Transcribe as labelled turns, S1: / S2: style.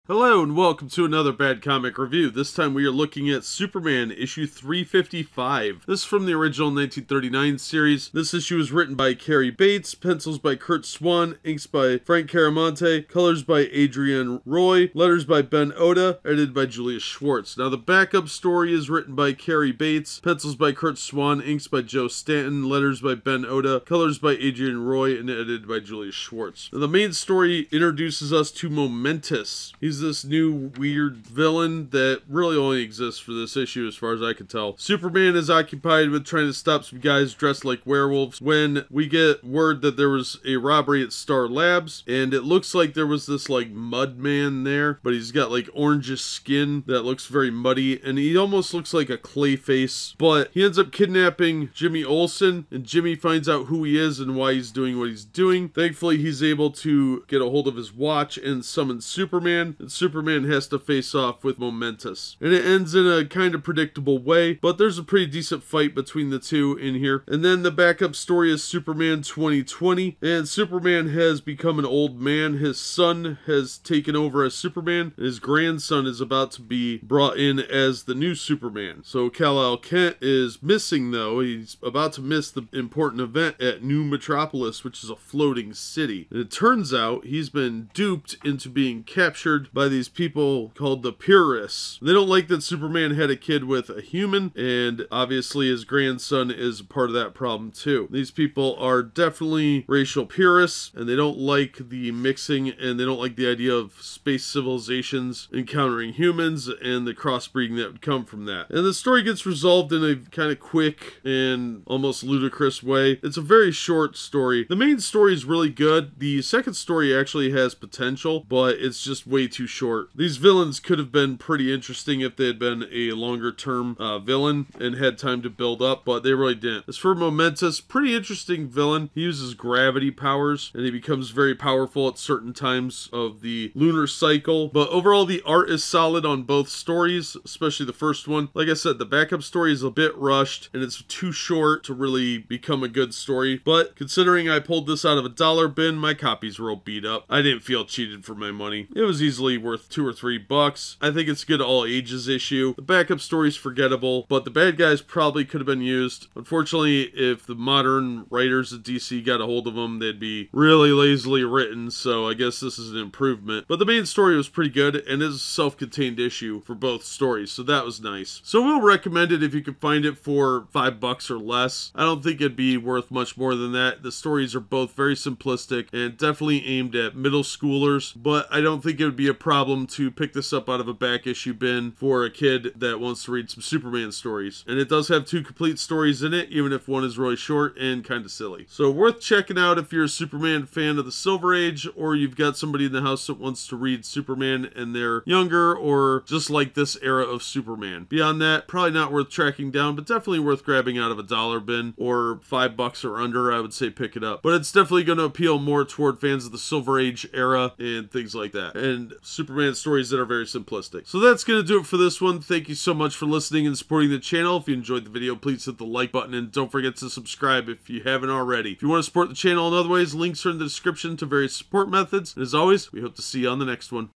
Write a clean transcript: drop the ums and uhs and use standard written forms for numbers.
S1: Hello and welcome to another Bad Comic Review. This time we are looking at Superman issue 355. This is from the original 1939 series. This issue was written by Carey Bates, pencils by Curt Swan, inks by Frank Chiaramonte, colors by Adrienne Roy, letters by Ben Oda, edited by Schwartz. Now the backup story is written by Carey Bates, pencils by Curt Swan, inks by Joe Staton, letters by Ben Oda, colors by Adrienne Roy, and edited by Schwartz. Now the main story introduces us to Momentus. He's this new weird villain that really only exists for this issue as far as I can tell. Superman is occupied with trying to stop some guys dressed like werewolves when we get word that there was a robbery at Star Labs, and it looks like there was this like mud man there, but he's got like orangish skin that looks very muddy, and he almost looks like a clay face, but he ends up kidnapping Jimmy Olsen, and Jimmy finds out who he is and why he's doing what he's doing. Thankfully, he's able to get a hold of his watch and summon Superman, and Superman has to face off with Momentus. And it ends in a kind of predictable way, but there's a pretty decent fight between the two in here. And then the backup story is Superman 2020, and Superman has become an old man. His son has taken over as Superman, and his grandson is about to be brought in as the new Superman. So Kal-El Kent is missing though. He's about to miss the important event at New Metropolis, which is a floating city. And it turns out he's been duped into being captured by these people called the Purists. They don't like that Superman had a kid with a human, and obviously his grandson is part of that problem too. These people are definitely racial purists, and they don't like the mixing, and they don't like the idea of space civilizations encountering humans and the crossbreeding that would come from that. And the story gets resolved in a kind of quick and almost ludicrous way. It's a very short story. The main story is really good. The second story actually has potential, but it's just way too short. These villains could have been pretty interesting if they had been a longer term villain and had time to build up, but they really didn't. As for Momentus, pretty interesting villain. He uses gravity powers and he becomes very powerful at certain times of the lunar cycle, but overall the art is solid on both stories, especially the first one. Like I said, the backup story is a bit rushed and it's too short to really become a good story, but considering I pulled this out of a dollar bin, my copies were all beat up. I didn't feel cheated for my money. It was easily worth $2 or $3. I think it's a good all ages issue. The backup story is forgettable, but the bad guys probably could have been used. Unfortunately, if the modern writers at DC got a hold of them, they'd be really lazily written, so I guess this is an improvement. But the main story was pretty good, and is a self-contained issue for both stories, so that was nice. So we'll recommend it if you can find it for $5 or less. I don't think it'd be worth much more than that. The stories are both very simplistic and definitely aimed at middle schoolers, but I don't think it would be a problem to pick this up out of a back issue bin for a kid that wants to read some Superman stories. And it does have 2 complete stories in it, even if one is really short and kind of silly. So worth checking out if you're a Superman fan of the Silver Age, or you've got somebody in the house that wants to read Superman and they're younger, or just like this era of Superman. Beyond that, probably not worth tracking down, but definitely worth grabbing out of a dollar bin, or $5 or under. I would say pick it up. But it's definitely going to appeal more toward fans of the Silver Age era and things like that, and Superman stories that are very simplistic. So that's going to do it for this one. Thank you so much for listening and supporting the channel. If you enjoyed the video, please hit the like button and don't forget to subscribe if you haven't already. If you want to support the channel in other ways, links are in the description to various support methods. And as always, we hope to see you on the next one.